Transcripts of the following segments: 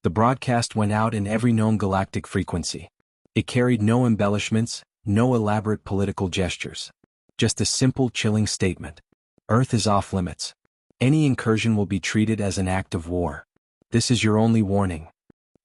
The broadcast went out in every known galactic frequency. It carried no embellishments, no elaborate political gestures. Just a simple, chilling statement. Earth is off limits. Any incursion will be treated as an act of war. This is your only warning.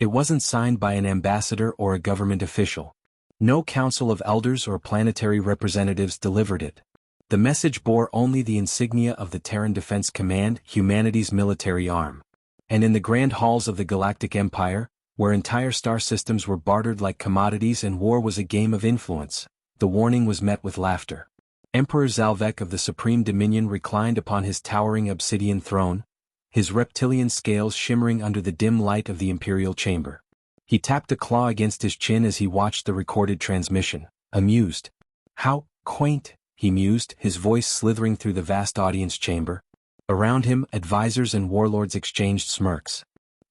It wasn't signed by an ambassador or a government official. No council of elders or planetary representatives delivered it. The message bore only the insignia of the Terran Defense Command, humanity's military arm. And in the grand halls of the Galactic Empire, where entire star systems were bartered like commodities and war was a game of influence, the warning was met with laughter. Emperor Zalvek of the Supreme Dominion reclined upon his towering obsidian throne, his reptilian scales shimmering under the dim light of the imperial chamber. He tapped a claw against his chin as he watched the recorded transmission, amused. How quaint, he mused, his voice slithering through the vast audience chamber. Around him, advisors and warlords exchanged smirks.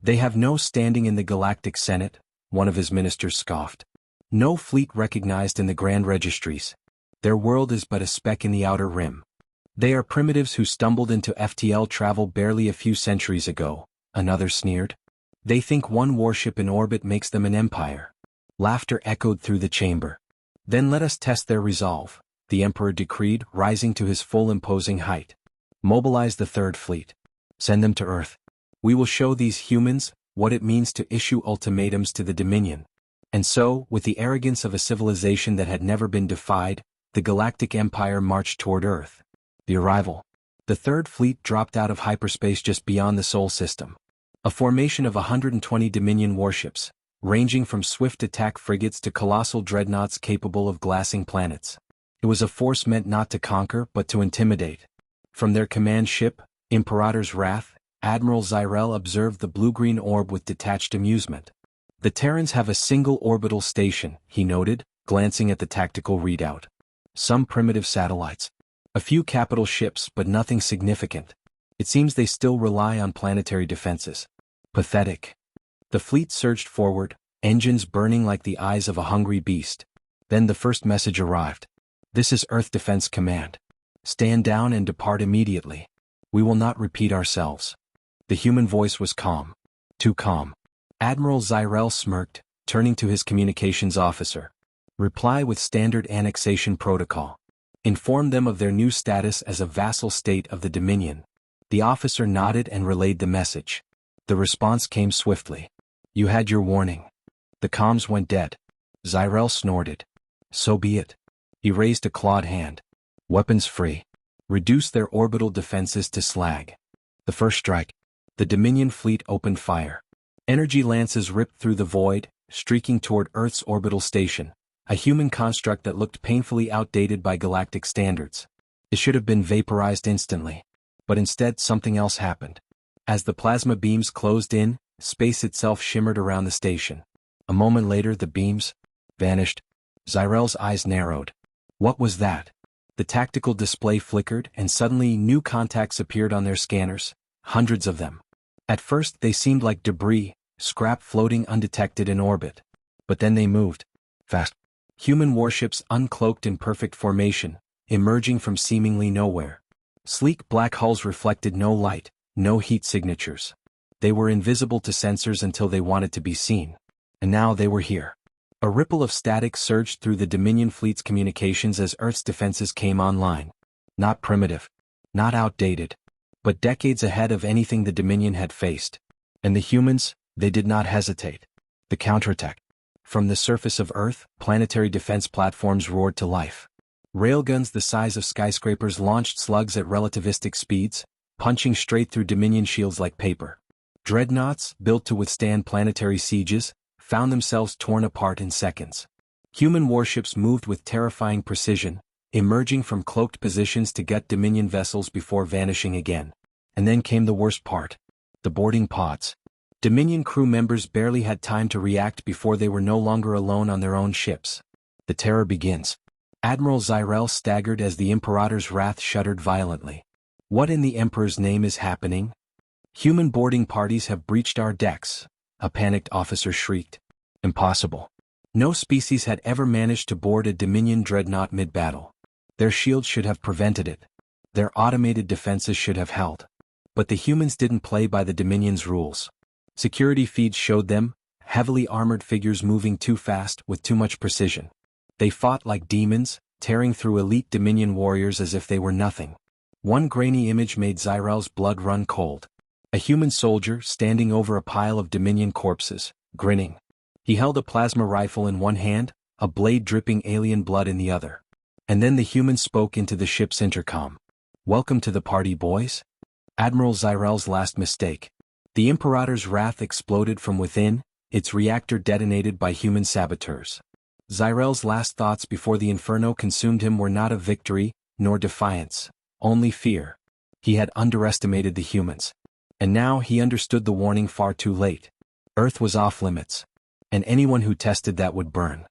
They have no standing in the Galactic Senate, one of his ministers scoffed. No fleet recognized in the grand registries. Their world is but a speck in the outer rim. They are primitives who stumbled into FTL travel barely a few centuries ago, another sneered. They think one warship in orbit makes them an empire. Laughter echoed through the chamber. Then let us test their resolve, the Emperor decreed, rising to his full imposing height. Mobilize the Third Fleet. Send them to Earth. We will show these humans what it means to issue ultimatums to the Dominion. And so, with the arrogance of a civilization that had never been defied, the Galactic Empire marched toward Earth. The arrival. The Third Fleet dropped out of hyperspace just beyond the Sol system. A formation of 120 Dominion warships, ranging from swift attack frigates to colossal dreadnoughts capable of glassing planets. It was a force meant not to conquer but to intimidate. From their command ship, Imperator's Wrath, Admiral Zyrel observed the blue-green orb with detached amusement. The Terrans have a single orbital station, he noted, glancing at the tactical readout. Some primitive satellites. A few capital ships, but nothing significant. It seems they still rely on planetary defenses. Pathetic. The fleet surged forward, engines burning like the eyes of a hungry beast. Then the first message arrived. This is Earth Defense Command. Stand down and depart immediately. We will not repeat ourselves. The human voice was calm. Too calm. Admiral Zyrel smirked, turning to his communications officer. Reply with standard annexation protocol. Inform them of their new status as a vassal state of the Dominion. The officer nodded and relayed the message. The response came swiftly. You had your warning. The comms went dead. Zyrel snorted. So be it. He raised a clawed hand. Weapons free. Reduce their orbital defenses to slag. The first strike. The Dominion fleet opened fire. Energy lances ripped through the void, streaking toward Earth's orbital station. A human construct that looked painfully outdated by galactic standards. It should have been vaporized instantly. But instead something else happened. As the plasma beams closed in, space itself shimmered around the station. A moment later the beams vanished. Zyrel's eyes narrowed. What was that? The tactical display flickered and suddenly new contacts appeared on their scanners, hundreds of them. At first they seemed like debris, scrap floating undetected in orbit. But then they moved. Fast. Human warships uncloaked in perfect formation, emerging from seemingly nowhere. Sleek black hulls reflected no light, no heat signatures. They were invisible to sensors until they wanted to be seen. And now they were here. A ripple of static surged through the Dominion fleet's communications as Earth's defenses came online. Not primitive. Not outdated. But decades ahead of anything the Dominion had faced. And the humans, they did not hesitate. The counterattack. From the surface of Earth, planetary defense platforms roared to life. Railguns the size of skyscrapers launched slugs at relativistic speeds, punching straight through Dominion shields like paper. Dreadnoughts, built to withstand planetary sieges, found themselves torn apart in seconds. Human warships moved with terrifying precision, emerging from cloaked positions to gut Dominion vessels before vanishing again. And then came the worst part. The boarding pods. Dominion crew members barely had time to react before they were no longer alone on their own ships. The terror begins. Admiral Zyrel staggered as the Imperator's Wrath shuddered violently. What in the Emperor's name is happening? Human boarding parties have breached our decks, a panicked officer shrieked. Impossible. No species had ever managed to board a Dominion dreadnought mid-battle. Their shields should have prevented it. Their automated defenses should have held. But the humans didn't play by the Dominion's rules. Security feeds showed them, heavily armored figures moving too fast with too much precision. They fought like demons, tearing through elite Dominion warriors as if they were nothing. One grainy image made Zyrel's blood run cold. A human soldier standing over a pile of Dominion corpses, grinning. He held a plasma rifle in one hand, a blade dripping alien blood in the other. And then the human spoke into the ship's intercom. "Welcome to the party, boys." Admiral Zyrel's last mistake. The Imperator's wrath exploded from within, its reactor detonated by human saboteurs. Zyrel's last thoughts before the inferno consumed him were not of victory, nor defiance, only fear. He had underestimated the humans. And now he understood the warning far too late. Earth was off limits. And anyone who tested that would burn.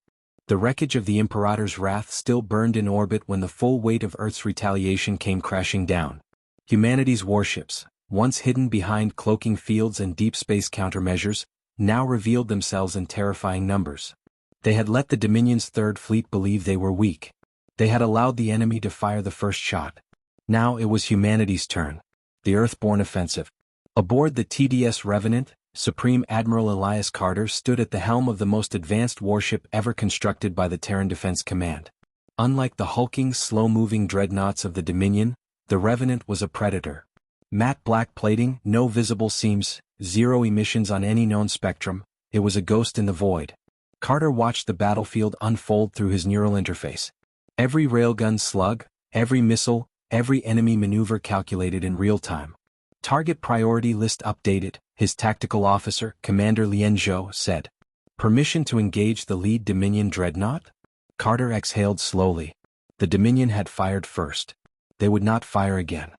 The wreckage of the Imperator's wrath still burned in orbit when the full weight of Earth's retaliation came crashing down. Humanity's warships, once hidden behind cloaking fields and deep space countermeasures, now revealed themselves in terrifying numbers. They had let the Dominion's Third Fleet believe they were weak. They had allowed the enemy to fire the first shot. Now it was humanity's turn. The Earthborn offensive. Aboard the TDS Revenant, Supreme Admiral Elias Carter stood at the helm of the most advanced warship ever constructed by the Terran Defense Command. Unlike the hulking, slow-moving dreadnoughts of the Dominion, the Revenant was a predator. Matte black plating, no visible seams, zero emissions on any known spectrum, it was a ghost in the void. Carter watched the battlefield unfold through his neural interface. Every railgun slug, every missile, every enemy maneuver calculated in real time. Target priority list updated, his tactical officer, Commander Lien Zhou, said. Permission to engage the lead Dominion dreadnought? Carter exhaled slowly. The Dominion had fired first. They would not fire again.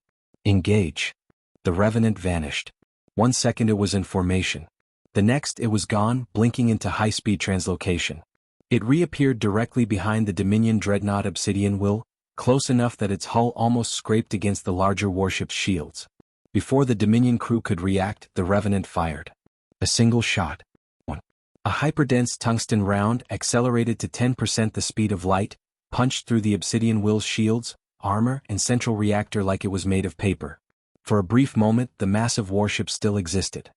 Engage. The Revenant vanished. 1 second it was in formation. The next it was gone, blinking into high-speed translocation. It reappeared directly behind the Dominion dreadnought Obsidian Will, close enough that its hull almost scraped against the larger warship's shields. Before the Dominion crew could react, the Revenant fired. A single shot. A hyperdense tungsten round, accelerated to 10% the speed of light, punched through the Obsidian Will's shields, armor, and central reactor like it was made of paper. For a brief moment, the massive warship still existed.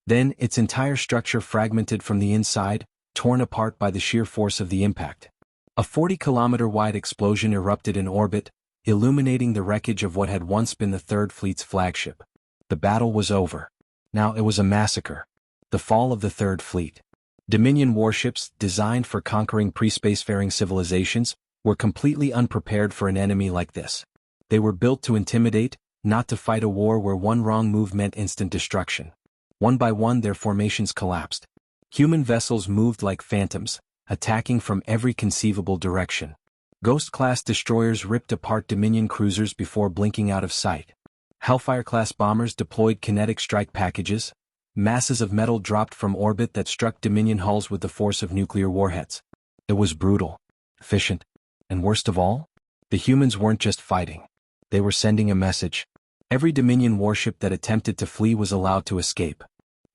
Then, its entire structure fragmented from the inside, torn apart by the sheer force of the impact. A 40-kilometer-wide explosion erupted in orbit, illuminating the wreckage of what had once been the Third Fleet's flagship. The battle was over. Now it was a massacre. The fall of the Third Fleet. Dominion warships, designed for conquering pre-spacefaring civilizations, were completely unprepared for an enemy like this. They were built to intimidate, not to fight a war where one wrong move meant instant destruction. One by one their formations collapsed. Human vessels moved like phantoms, attacking from every conceivable direction. Ghost-class destroyers ripped apart Dominion cruisers before blinking out of sight. Hellfire-class bombers deployed kinetic strike packages. Masses of metal dropped from orbit that struck Dominion hulls with the force of nuclear warheads. It was brutal, efficient, and worst of all, the humans weren't just fighting. They were sending a message. Every Dominion warship that attempted to flee was allowed to escape.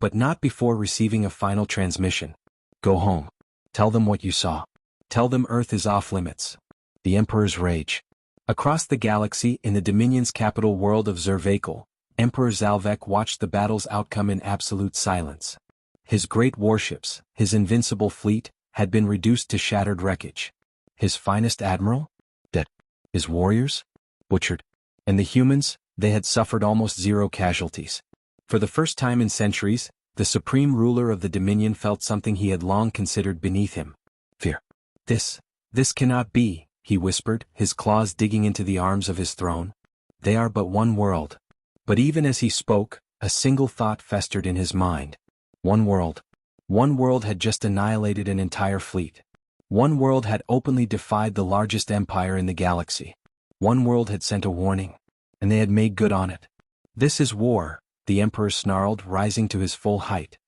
But not before receiving a final transmission. Go home. Tell them what you saw. Tell them Earth is off limits. The Emperor's rage. Across the galaxy, in the Dominion's capital world of Zervakel, Emperor Zalvek watched the battle's outcome in absolute silence. His great warships, his invincible fleet, had been reduced to shattered wreckage. His finest admiral? Dead. His warriors? Butchered. And the humans, they had suffered almost zero casualties. For the first time in centuries, the supreme ruler of the Dominion felt something he had long considered beneath him. Fear. This cannot be, he whispered, his claws digging into the arms of his throne. They are but one world. But even as he spoke, a single thought festered in his mind. One world. One world had just annihilated an entire fleet. One world had openly defied the largest empire in the galaxy. One world had sent a warning, and they had made good on it. This is war, the Emperor snarled, rising to his full height.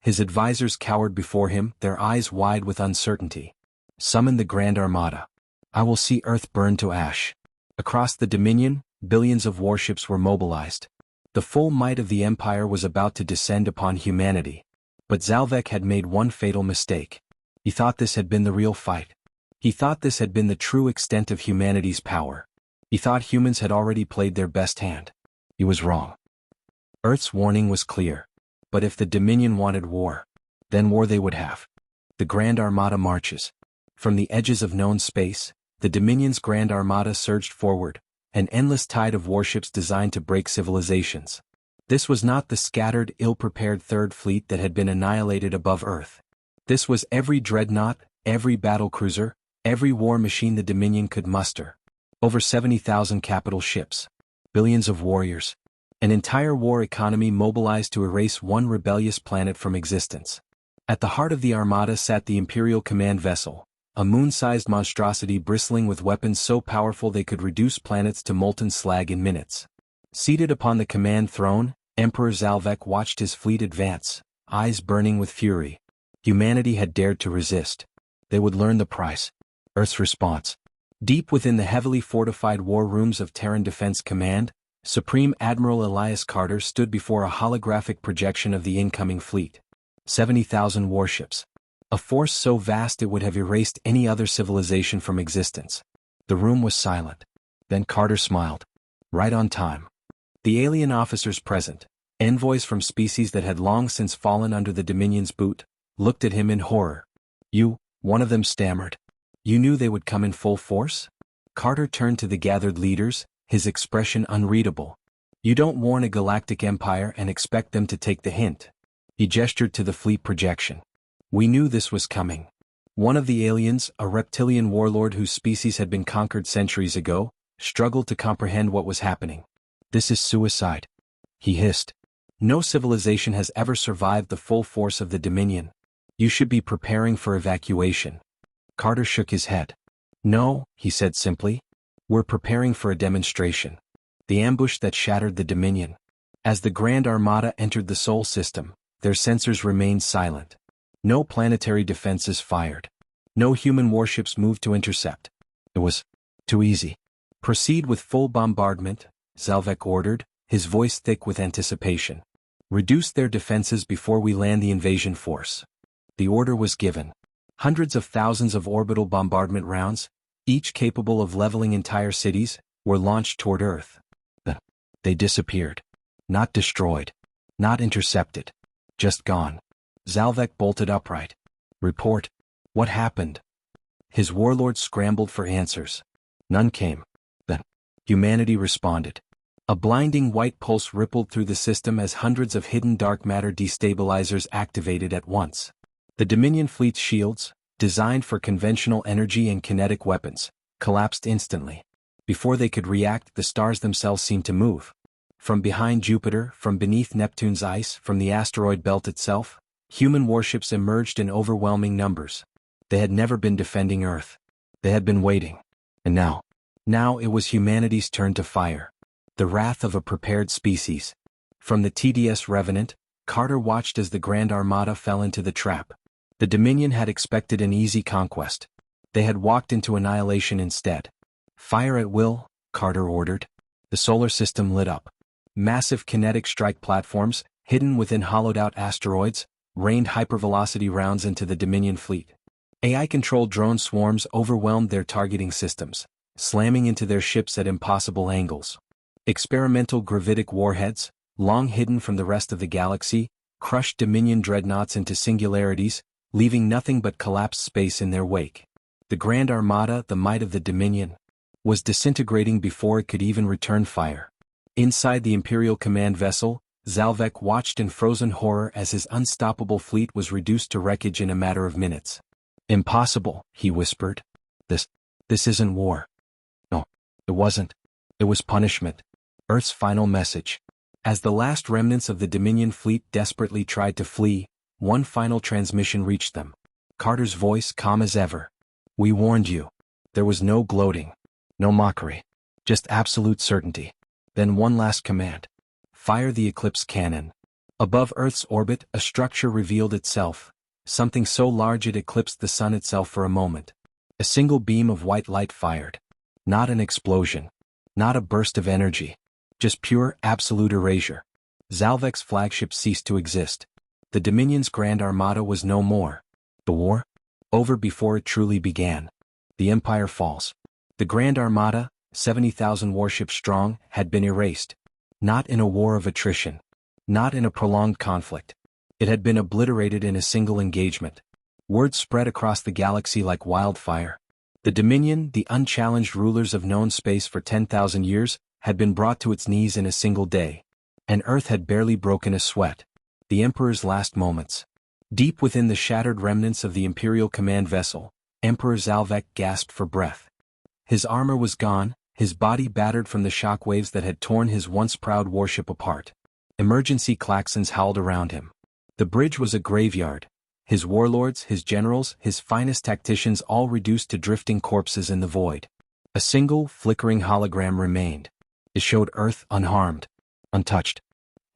His advisors cowered before him, their eyes wide with uncertainty. Summon the Grand Armada. I will see Earth burn to ash. Across the Dominion, billions of warships were mobilized. The full might of the Empire was about to descend upon humanity. But Zalvek had made one fatal mistake. He thought this had been the real fight. He thought this had been the true extent of humanity's power. He thought humans had already played their best hand. He was wrong. Earth's warning was clear. But if the Dominion wanted war, then war they would have. The Grand Armada marches. From the edges of known space, the Dominion's Grand Armada surged forward, an endless tide of warships designed to break civilizations. This was not the scattered, ill-prepared Third Fleet that had been annihilated above Earth. This was every dreadnought, every battlecruiser, every war machine the Dominion could muster. Over 70,000 capital ships. Billions of warriors. An entire war economy mobilized to erase one rebellious planet from existence. At the heart of the Armada sat the Imperial Command Vessel, a moon-sized monstrosity bristling with weapons so powerful they could reduce planets to molten slag in minutes. Seated upon the command throne, Emperor Zalvek watched his fleet advance, eyes burning with fury. Humanity had dared to resist. They would learn the price. Earth's response. Deep within the heavily fortified war rooms of Terran Defense Command, Supreme Admiral Elias Carter stood before a holographic projection of the incoming fleet. 70,000 warships. A force so vast it would have erased any other civilization from existence. The room was silent. Then Carter smiled. Right on time. The alien officers present, envoys from species that had long since fallen under the Dominion's boot, looked at him in horror. You, one of them stammered. You knew they would come in full force? Carter turned to the gathered leaders, his expression unreadable. You don't warn a galactic empire and expect them to take the hint. He gestured to the fleet projection. We knew this was coming. One of the aliens, a reptilian warlord whose species had been conquered centuries ago, struggled to comprehend what was happening. This is suicide, he hissed. No civilization has ever survived the full force of the Dominion. You should be preparing for evacuation. Carter shook his head. No, he said simply. We're preparing for a demonstration. The ambush that shattered the Dominion. As the Grand Armada entered the Sol system, their sensors remained silent. No planetary defenses fired. No human warships moved to intercept. It was too easy. Proceed with full bombardment, Zalvek ordered, his voice thick with anticipation. Reduce their defenses before we land the invasion force. The order was given. Hundreds of thousands of orbital bombardment rounds, each capable of leveling entire cities, were launched toward Earth. They disappeared. Not destroyed. Not intercepted. Just gone. Zalvek bolted upright. Report. What happened? His warlords scrambled for answers. None came. Then, humanity responded. A blinding white pulse rippled through the system as hundreds of hidden dark matter destabilizers activated at once. The Dominion fleet's shields, designed for conventional energy and kinetic weapons, collapsed instantly. Before they could react, the stars themselves seemed to move. From behind Jupiter, from beneath Neptune's ice, from the asteroid belt itself, human warships emerged in overwhelming numbers. They had never been defending Earth. They had been waiting. And now it was humanity's turn to fire. The wrath of a prepared species. From the TDS Revenant, Carter watched as the Grand Armada fell into the trap. The Dominion had expected an easy conquest. They had walked into annihilation instead. Fire at will, Carter ordered. The solar system lit up. Massive kinetic strike platforms, hidden within hollowed-out asteroids, rained hypervelocity rounds into the Dominion fleet. AI-controlled drone swarms overwhelmed their targeting systems, slamming into their ships at impossible angles. Experimental gravitic warheads, long hidden from the rest of the galaxy, crushed Dominion dreadnoughts into singularities, leaving nothing but collapsed space in their wake. The Grand Armada, the might of the Dominion, was disintegrating before it could even return fire. Inside the Imperial Command Vessel, Zalvek watched in frozen horror as his unstoppable fleet was reduced to wreckage in a matter of minutes. Impossible, he whispered. This isn't war. No, it wasn't. It was punishment. Earth's final message. As the last remnants of the Dominion fleet desperately tried to flee, one final transmission reached them. Carter's voice calm as ever. We warned you. There was no gloating. No mockery. Just absolute certainty. Then one last command. Fire the Eclipse cannon. Above Earth's orbit, a structure revealed itself, something so large it eclipsed the sun itself for a moment. A single beam of white light fired. Not an explosion. Not a burst of energy. Just pure, absolute erasure. Zalvek's flagship ceased to exist. The Dominion's Grand Armada was no more. The war? Over before it truly began. The Empire falls. The Grand Armada, 70,000 warships strong, had been erased. Not in a war of attrition. Not in a prolonged conflict. It had been obliterated in a single engagement. Word spread across the galaxy like wildfire. The Dominion, the unchallenged rulers of known space for 10,000 years, had been brought to its knees in a single day. And Earth had barely broken a sweat. The Emperor's last moments. Deep within the shattered remnants of the Imperial command vessel, Emperor Zalvek gasped for breath. His armor was gone, his body battered from the shockwaves that had torn his once proud warship apart. Emergency klaxons howled around him. The bridge was a graveyard. His warlords, his generals, his finest tacticians all reduced to drifting corpses in the void. A single, flickering hologram remained. It showed Earth unharmed, untouched.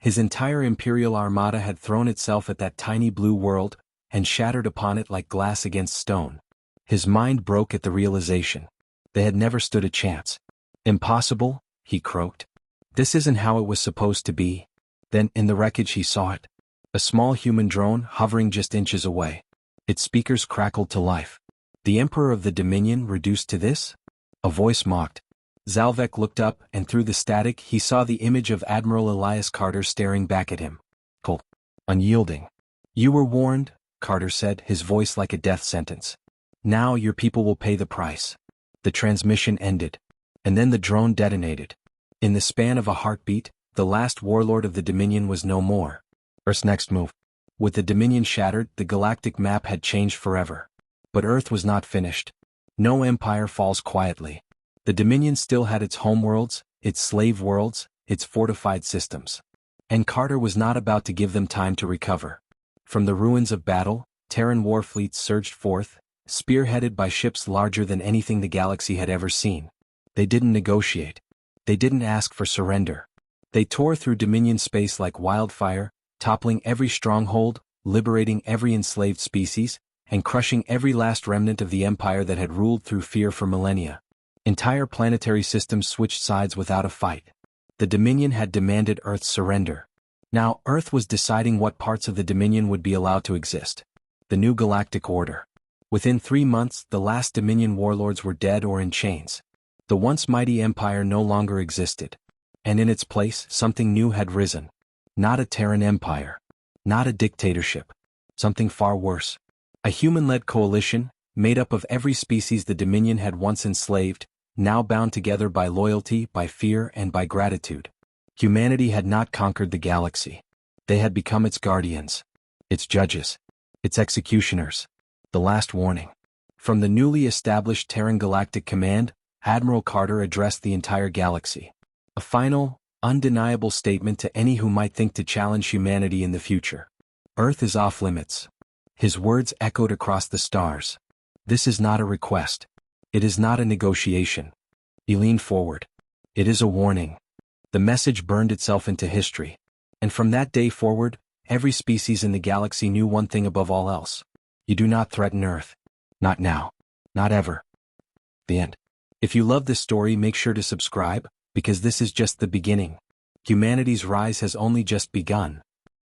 His entire Imperial armada had thrown itself at that tiny blue world, and shattered upon it like glass against stone. His mind broke at the realization. They had never stood a chance. Impossible, he croaked. This isn't how it was supposed to be. Then, in the wreckage he saw it. A small human drone hovering just inches away. Its speakers crackled to life. The Emperor of the Dominion reduced to this? A voice mocked. Zalvek looked up, and through the static he saw the image of Admiral Elias Carter staring back at him. Cold. Unyielding. You were warned, Carter said, his voice like a death sentence. Now your people will pay the price. The transmission ended. And then the drone detonated. In the span of a heartbeat, the last warlord of the Dominion was no more. Earth's next move. With the Dominion shattered, the galactic map had changed forever. But Earth was not finished. No empire falls quietly. The Dominion still had its homeworlds, its slave worlds, its fortified systems. And Carter was not about to give them time to recover. From the ruins of battle, Terran war fleets surged forth, spearheaded by ships larger than anything the galaxy had ever seen. They didn't negotiate. They didn't ask for surrender. They tore through Dominion space like wildfire, toppling every stronghold, liberating every enslaved species, and crushing every last remnant of the empire that had ruled through fear for millennia. Entire planetary systems switched sides without a fight. The Dominion had demanded Earth's surrender. Now Earth was deciding what parts of the Dominion would be allowed to exist. The new galactic order. Within 3 months, the last Dominion warlords were dead or in chains. The once mighty empire no longer existed. And in its place, something new had risen. Not a Terran empire. Not a dictatorship. Something far worse. A human-led coalition, made up of every species the Dominion had once enslaved, now bound together by loyalty, by fear, and by gratitude. Humanity had not conquered the galaxy. They had become its guardians, its judges, its executioners. The last warning. From the newly established Terran Galactic Command, Admiral Carter addressed the entire galaxy. A final, undeniable statement to any who might think to challenge humanity in the future. Earth is off limits. His words echoed across the stars. This is not a request. It is not a negotiation. He leaned forward. It is a warning. The message burned itself into history. And from that day forward, every species in the galaxy knew one thing above all else. You do not threaten Earth. Not now. Not ever. The end. If you love this story, make sure to subscribe, because this is just the beginning. Humanity's rise has only just begun.